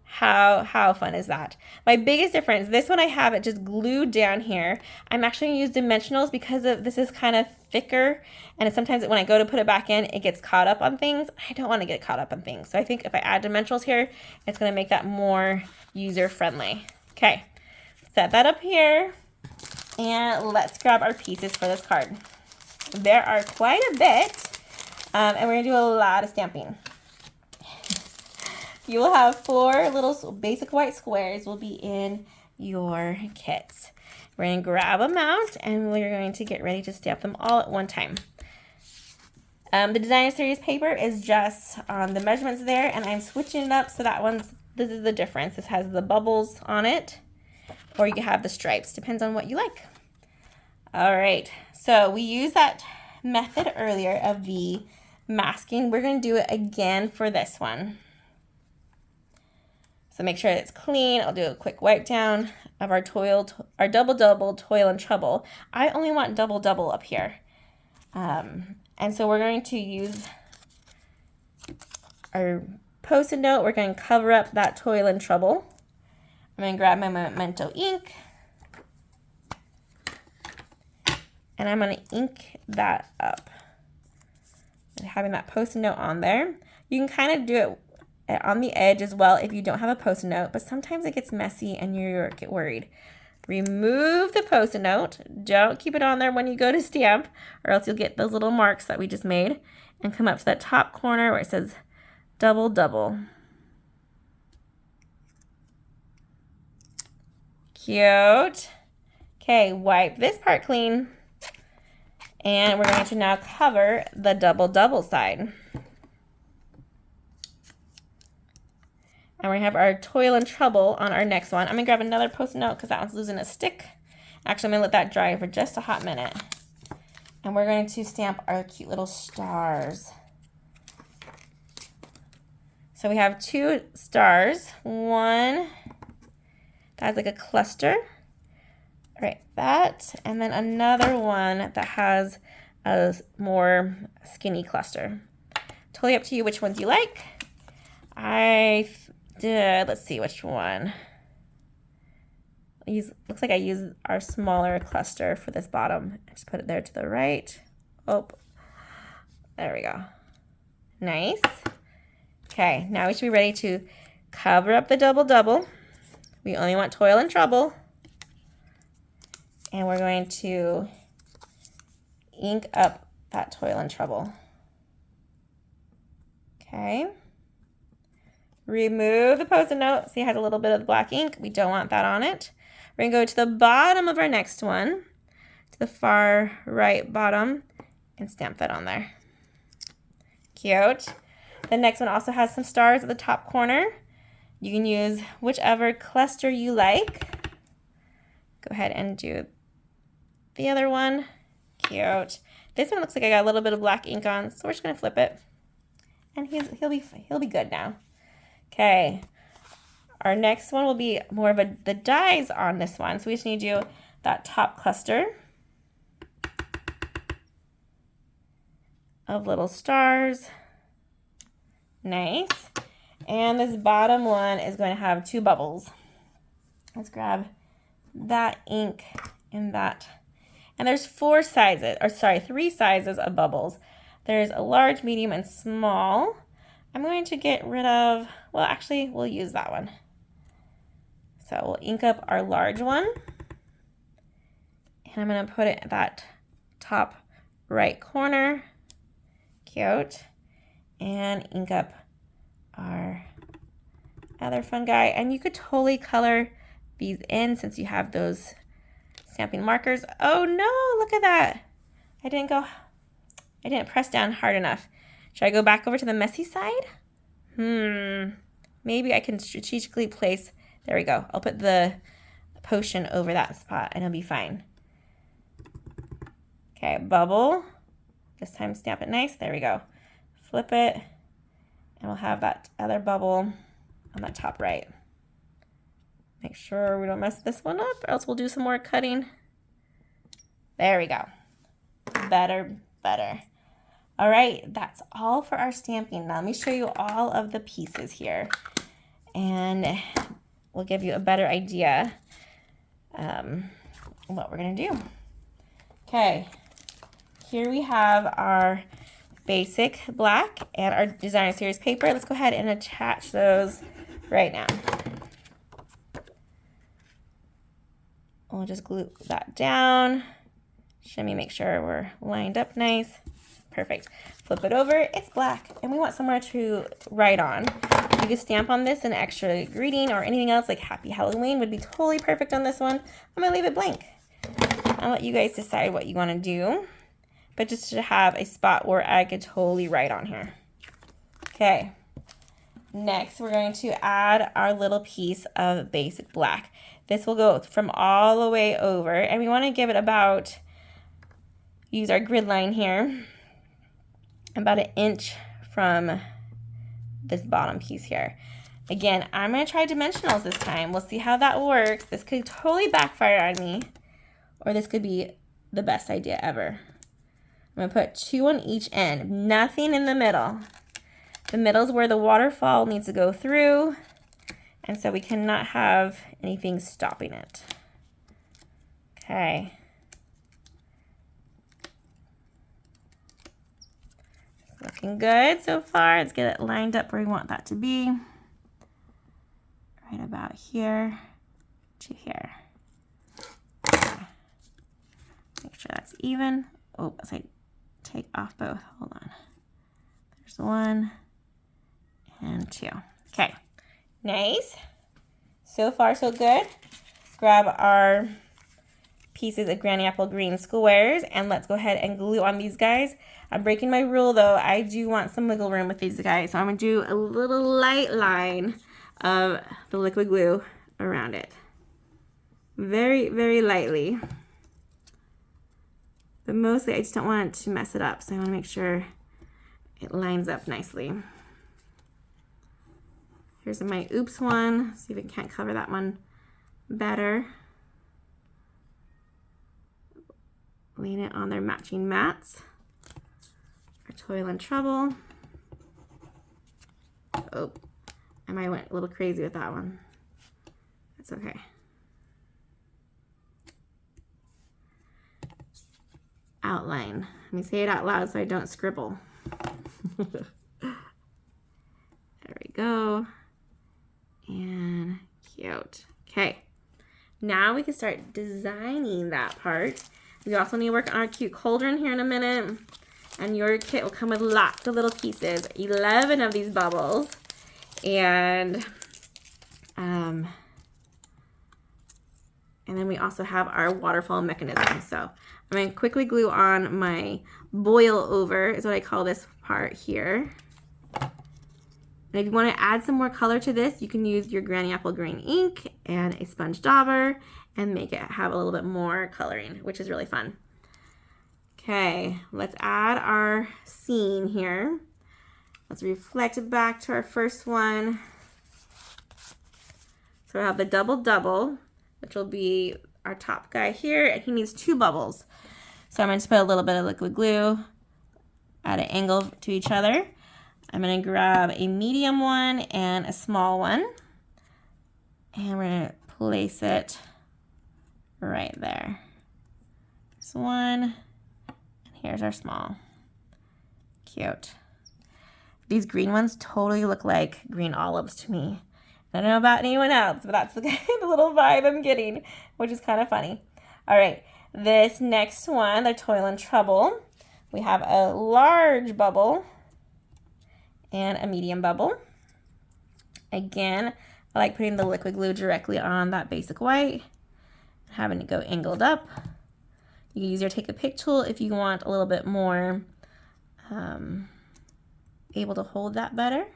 How fun is that? My biggest difference, this one I have it just glued down here. I'm actually going to use dimensionals because this is kind of thicker, and sometimes when I go to put it back in, it gets caught up on things. I don't want to get caught up on things. So I think if I add dimensionals here, it's going to make that more user-friendly. Okay, set that up here, and let's grab our pieces for this card. There are quite a bit, and we're going to do a lot of stamping. You will have 4 little basic white squares will be in your kits. We're going to grab them out, and we're going to get ready to stamp them all at one time. The Designer Series paper is just on the measurements there, and I'm switching it up so this is the difference. This has the bubbles on it, or you can have the stripes. Depends on what you like. All right, so we used that method earlier of the masking. We're going to do it again for this one. So make sure it's clean. I'll do a quick wipe down of our double toil and trouble. I only want double up here. And so we're going to use our Post-it note. We're going to cover up that toil and trouble. I'm going to grab my Memento ink. And I'm going to ink that up. And having that Post-it note on there. You can kind of do it on the edge as well if you don't have a Post-it note, but sometimes it gets messy and you get worried. Remove the Post-it note. Don't keep it on there when you go to stamp, or else you'll get those little marks that we just made, and come up to that top corner where it says double. Cute. Okay, wipe this part clean, and we're going to now cover the double side. And we're going to have our toil and trouble on our next one. I'm going to grab another Post-it note because that one's losing a stick. Actually, I'm going to let that dry for just a hot minute. And we're going to stamp our cute little stars. So we have 2 stars. One that's like a cluster. Right, that. And then another one that has a more skinny cluster. Totally up to you which ones you like. Let's see which one. Looks like I used our smaller cluster for this bottom. Just put it there to the right. Oh, there we go. Nice. Okay, now we should be ready to cover up the double double. We only want toil and trouble. And we're going to ink up that toil and trouble. Okay. Remove the Post-it note. See, it has a little bit of black ink. We don't want that on it. We're going to go to the bottom of our next one, to the far right bottom, and stamp that on there. Cute. The next one also has some stars at the top corner. You can use whichever cluster you like. Go ahead and do the other one. Cute. This one looks like I got a little bit of black ink on, so we're just gonna flip it. And he'll be good now. Okay. Our next one will be more of the dies on this one. So we just need to do that top cluster of little stars. Nice. And this bottom one is going to have 2 bubbles. Let's grab that ink and that. And there's 3 sizes of bubbles. There's a large, medium, and small. I'm going to get rid of, well, actually, we'll use that one. So we'll ink up our large one. And I'm going to put it at that top right corner. Cute. And ink up our other fun guy. And you could totally color these in since you have those stamping markers. Oh no, look at that. I didn't press down hard enough. Should I go back over to the messy side? Maybe I can strategically place, there we go. I'll put the potion over that spot and it'll be fine. Okay, bubble. This time stamp it nice, there we go. Flip it, and we'll have that other bubble on that top right. Make sure we don't mess this one up, or else we'll do some more cutting. There we go. Better. All right, that's all for our stamping. Now let me show you all of the pieces here, and we'll give you a better idea what we're gonna do. Okay, here we have our basic black and our designer series paper. Let's go ahead and attach those right now. We'll just glue that down. Let me make sure we're lined up nice. Perfect. Flip it over, it's black, and we want somewhere to write on. You could stamp on this an extra greeting or anything else, like Happy Halloween would be totally perfect on this one. I'm gonna leave it blank. I'll let you guys decide what you wanna do, but just to have a spot where I could totally write on here. Okay, next we're going to add our little piece of basic black. This will go from all the way over, and we wanna give it about, use our grid line here, about 1 inch from this bottom piece here. Again, I'm gonna try dimensionals this time. We'll see how that works. This could totally backfire on me, or this could be the best idea ever. I'm gonna put 2 on each end, nothing in the middle. The middle is where the waterfall needs to go through, and so we cannot have anything stopping it. Okay. Looking good so far. Let's get it lined up where we want that to be. Right about here to here. Okay. Make sure that's even. Oh, as I take off both. Hold on. There's 1 and 2. Okay. Nice. So far, so good. Grab our pieces of Granny Apple Green squares, and let's go ahead and glue on these guys. I'm breaking my rule though. I do want some wiggle room with these guys, so I'm gonna do a little light line of the liquid glue around it. Very, very lightly. But mostly I just don't want it to mess it up, so I wanna make sure it lines up nicely. Here's my oops one. See if we can't cover that one better. Lean it on their matching mats. Our toil and trouble. Oh, I might went a little crazy with that one. That's okay. Outline. Let me say it out loud so I don't scribble. Now we can start designing that part. We also need to work on our cute cauldron here in a minute. And your kit will come with lots of little pieces, 11 of these bubbles. And then we also have our waterfall mechanism. So I'm going to quickly glue on my boil over, is what I call this part here. And if you want to add some more color to this, you can use your Granny Apple Green ink and a sponge dauber and make it have a little bit more coloring, which is really fun. Okay, let's add our scene here. Let's reflect it back to our first one. So we have the double double, which will be our top guy here, and he needs 2 bubbles. So I'm going to put a little bit of liquid glue at an angle to each other. I'm going to grab a medium one and a small one, and we're going to place it right there. This one, and here's our small. Cute. These green ones totally look like green olives to me. I don't know about anyone else, but that's the kind of little vibe I'm getting, which is kind of funny. All right, this next one, the Toil and Trouble, we have a large bubble and a medium bubble. Again, I like putting the liquid glue directly on that basic white, having it go angled up. You can use your Take a Pick tool if you want a little bit more able to hold that better.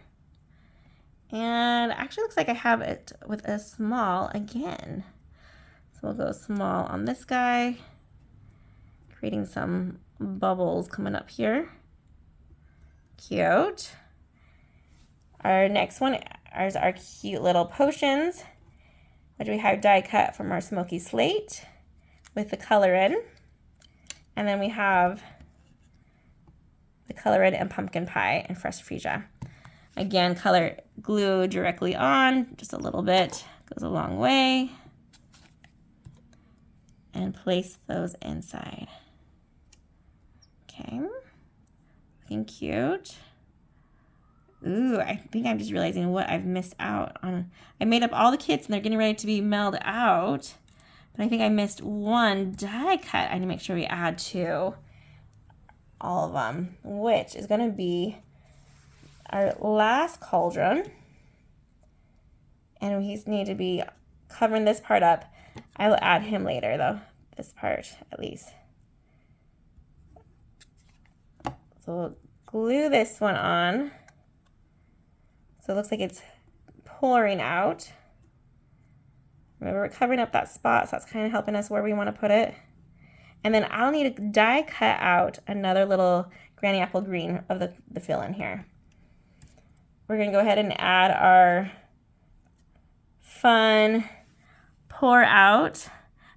And actually looks like I have it with a small again. So we'll go small on this guy, creating some bubbles coming up here. Cute. Our next one is our cute little potions, which we have die cut from our smoky slate with the color in. And then we have the color in and pumpkin pie and fresh freesia. Again, color glue directly on, just a little bit, goes a long way. And place those inside. Okay, looking cute. Ooh, I think I'm just realizing what I've missed out on. I made up all the kits and they're getting ready to be mailed out, but I think I missed one die cut I need to make sure we add to all of them, which is gonna be our last cauldron, and we need to be covering this part up. I will add him later though, this part at least. So we'll glue this one on. So it looks like it's pouring out. Remember, we're covering up that spot, so that's kind of helping us where we want to put it. And then I'll need to die cut out another little Granny Apple Green of the fill in here. We're going to go ahead and add our fun pour out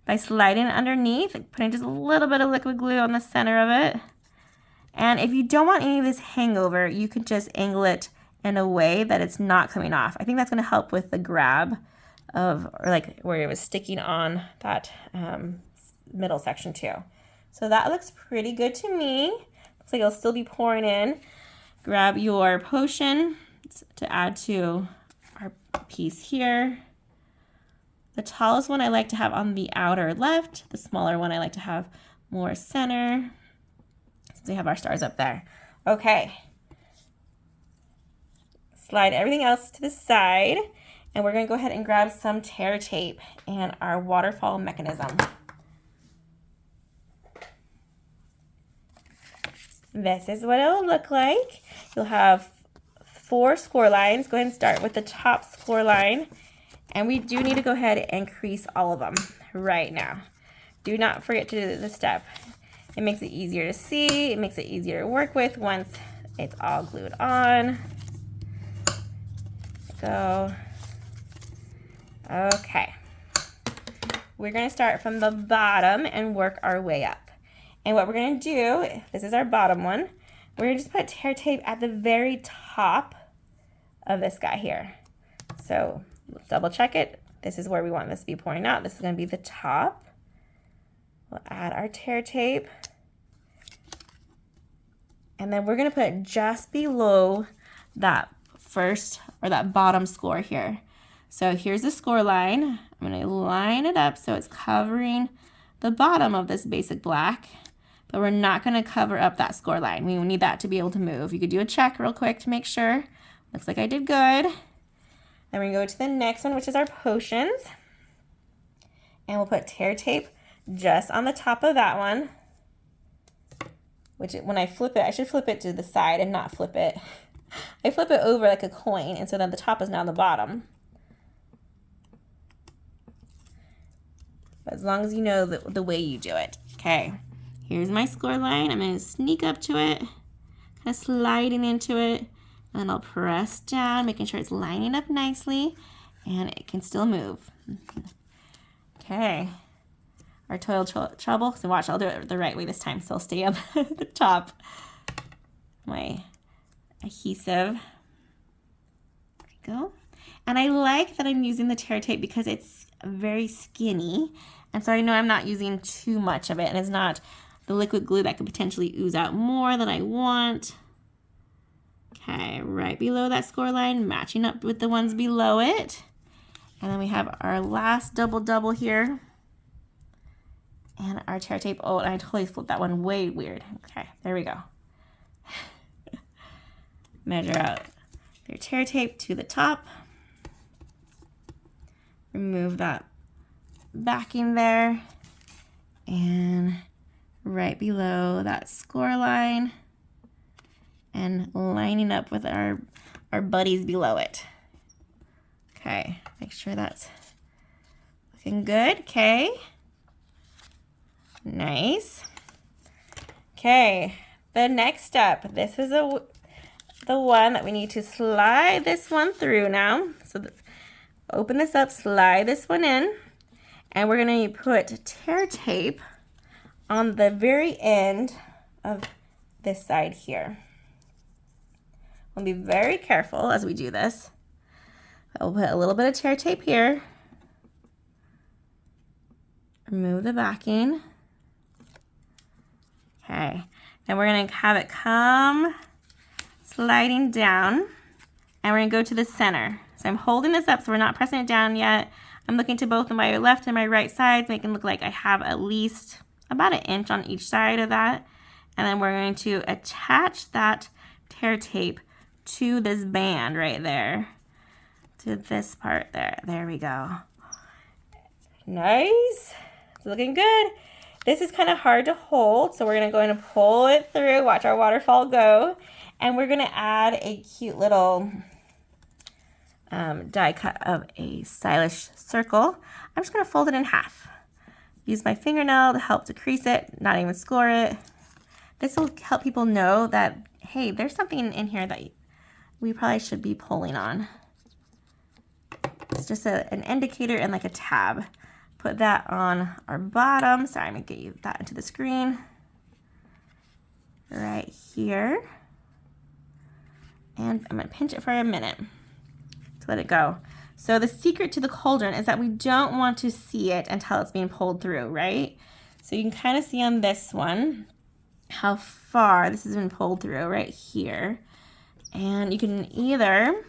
by sliding it underneath, putting just a little bit of liquid glue on the center of it. And if you don't want any of this hangover, you can just angle it in a way that it's not coming off. I think that's going to help with the grab of, or like where it was sticking on that middle section too. So that looks pretty good to me. Looks like it'll still be pouring in. Grab your potion to add to our piece here. The tallest one I like to have on the outer left. The smaller one I like to have more center. Since we have our stars up there. Okay. Slide everything else to the side. And we're going to go ahead and grab some tear tape and our waterfall mechanism. This is what it will look like. You'll have 4 score lines. Go ahead and start with the top score line. And we do need to go ahead and crease all of them right now. Do not forget to do this step. It makes it easier to see. It makes it easier to work with once it's all glued on. Go. Okay. We're going to start from the bottom and work our way up. And what we're going to do, this is our bottom one, we're going to just put tear tape at the very top of this guy here. So let's double check it. This is where we want this to be pouring out. This is going to be the top. We'll add our tear tape. And then we're going to put it just below that first or that bottom score here. So here's the score line. I'm going to line it up so it's covering the bottom of this basic black, but we're not going to cover up that score line. We need that to be able to move. You could do a check real quick to make sure. Looks like I did good. Then we're going to go to the next one, which is our potions. And we'll put tear tape just on the top of that one. Which, when I flip it, I should flip it to the side and not flip it. I flip it over like a coin, and so then the top is now the bottom. But as long as you know the way you do it. Okay, here's my score line. I'm going to sneak up to it, kind of sliding into it, and I'll press down, making sure it's lining up nicely, and it can still move. Okay, our toil trouble. So watch, I'll do it the right way this time, so I'll stay on the top. My adhesive. There we go. And I like that I'm using the tear tape because it's very skinny, and so I know I'm not using too much of it, and it's not the liquid glue that could potentially ooze out more than I want. Okay, right below that score line, matching up with the ones below it. And then we have our last double here. And our tear tape. Oh, and I totally flipped that one way weird. Okay, there we go. Measure out their tear tape to the top. Remove that backing there. And right below that score line. And lining up with our buddies below it. Okay, make sure that's looking good. Okay, nice. Okay, the next step. This is the one that we need to slide this one through now. So open this up, slide this one in, and we're gonna put tear tape on the very end of this side here. We'll be very careful as we do this. I'll put a little bit of tear tape here. Remove the backing. Okay, then we're gonna have it come sliding down, and we're gonna go to the center. So I'm holding this up so we're not pressing it down yet. I'm looking to both of my left and my right sides, making it look like I have at least about 1 inch on each side of that. And then we're going to attach that tear tape to this band right there. To this part there. There we go. Nice. It's looking good. This is kind of hard to hold, so we're going to go in and pull it through. Watch our waterfall go. And we're going to add a cute little die cut of a stylish circle. I'm just going to fold it in half. Use my fingernail to help decrease it, not even score it. This will help people know that, hey, there's something in here that we probably should be pulling on. It's just an indicator and like a tab. Put that on our bottom. Sorry, I'm gonna get you that into the screen. Right here. And I'm gonna pinch it for a minute to let it go. So the secret to the cauldron is that we don't want to see it until it's being pulled through, right? So you can kind of see on this one how far this has been pulled through right here. And you can either,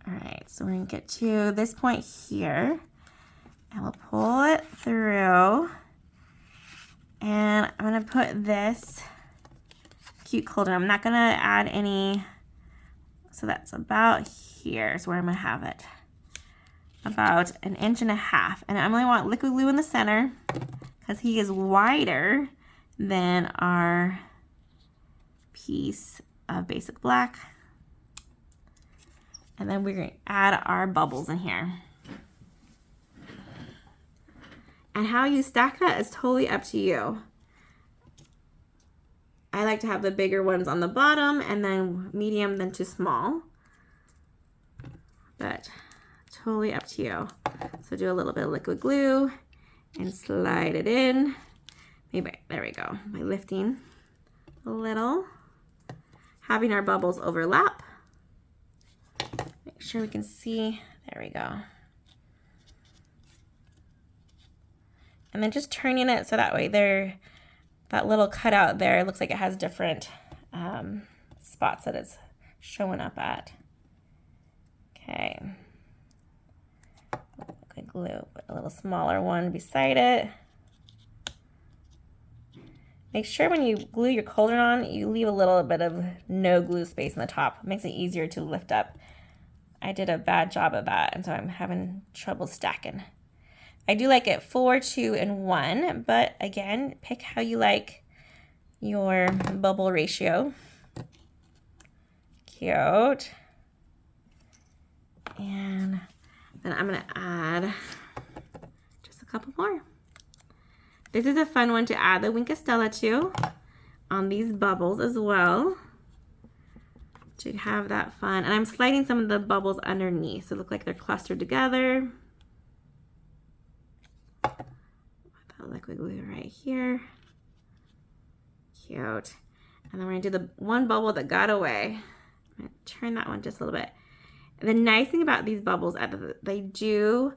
all right, so we're gonna get to this point here and we'll pull it through. And I'm gonna put this cute cauldron. I'm not gonna add any, so that's about here is where I'm gonna have it. About 1.5 inches. And I only want liquid glue in the center because he is wider than our piece of basic black. And then we're going to add our bubbles in here. And how you stack that is totally up to you. I like to have the bigger ones on the bottom and then medium then to small. But totally up to you. So do a little bit of liquid glue and slide it in. Maybe, there we go, by lifting a little. Having our bubbles overlap. Make sure we can see, there we go. And then just turning it so that way that little cutout there looks like it has different spots that it's showing up at. Okay. glue. Put a little smaller one beside it. Make sure when you glue your cauldron on, you leave a little bit of no glue space in the top. It makes it easier to lift up. I did a bad job of that, and so I'm having trouble stacking. I do like it 4, 2, and 1, but again, pick how you like your bubble ratio. Cute. And then I'm gonna add just a couple more. This is a fun one to add the Wink of Stella to on these bubbles as well, to have that fun. And I'm sliding some of the bubbles underneath so they look like they're clustered together. Put that liquid glue right here. Cute. And then we're gonna do the one bubble that got away. I'm gonna turn that one just a little bit. And the nice thing about these bubbles is that they do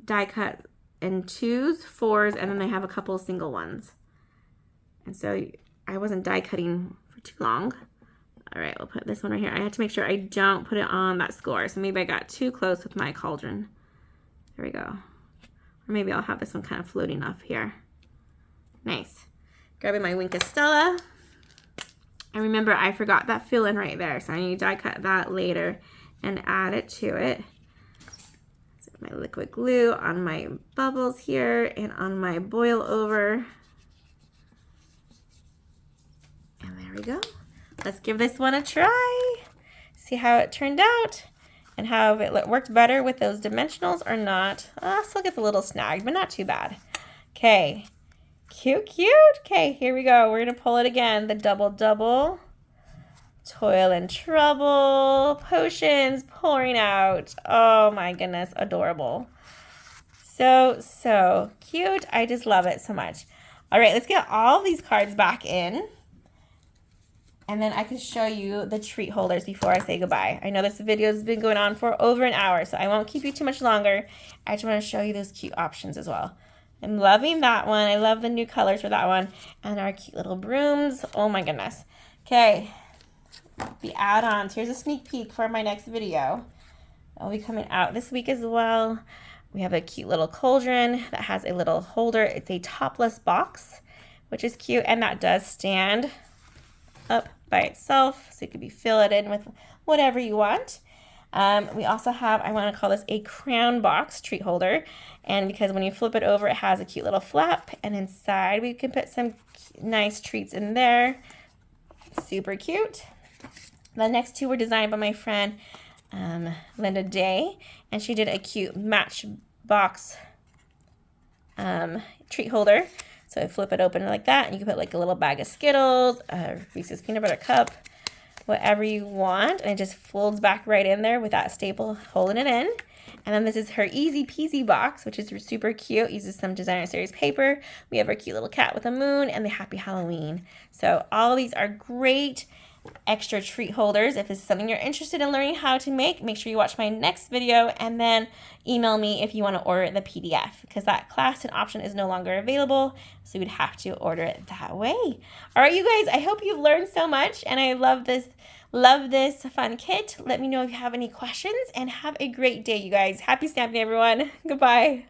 die cut in 2s, 4s, and then they have a couple of single ones. And so I wasn't die cutting for too long. All right, we'll put this one right here. I have to make sure I don't put it on that score. So maybe I got too close with my cauldron. There we go. Or maybe I'll have this one kind of floating up here. Nice. Grabbing my Wink of Stella. And remember, I forgot that fill-in right there. So I need to die cut that later and add it to it. So my liquid glue on my bubbles here and on my boil over. And there we go. Let's give this one a try. See how it turned out and how it worked better with those dimensionals or not. Still gets a little snagged, but not too bad. Okay. Cute, cute. Okay, here we go. We're going to pull it again. The double, double. Toil and trouble. Potions pouring out. Oh my goodness. Adorable. So cute. I just love it so much. All right, let's get all these cards back in. And then I can show you the treat holders before I say goodbye. I know this video has been going on for over an hour, so I won't keep you too much longer. I just want to show you those cute options as well. I'm loving that one. I love the new colors for that one. And our cute little brooms. Oh my goodness. Okay, the add-ons. Here's a sneak peek for my next video. I'll be coming out this week as well. We have a cute little cauldron that has a little holder. It's a topless box, which is cute. And that does stand up by itself. So it could be filled in with whatever you want. We also have, I want to call this a crown box treat holder. And because when you flip it over, it has a cute little flap. And inside, we can put some nice treats in there. Super cute. The next two were designed by my friend, Linda Day. And she did a cute matchbox treat holder. So flip it open like that. And you can put like a little bag of Skittles, a Reese's Peanut Butter Cup, whatever you want, and it just folds back right in there with that staple holding it in. And then this is her Easy Peasy box, which is super cute. Uses some designer series paper. We have our cute little cat with a moon and the Happy Halloween. So all of these are great extra treat holders. If this is something you're interested in learning how to make, make sure you watch my next video and then email me if you want to order the PDF, because that class and option is no longer available, so you'd have to order it that way. All right, you guys, I hope you've learned so much, and I love this fun kit. Let me know if you have any questions, and have a great day, you guys. Happy stamping, everyone. Goodbye.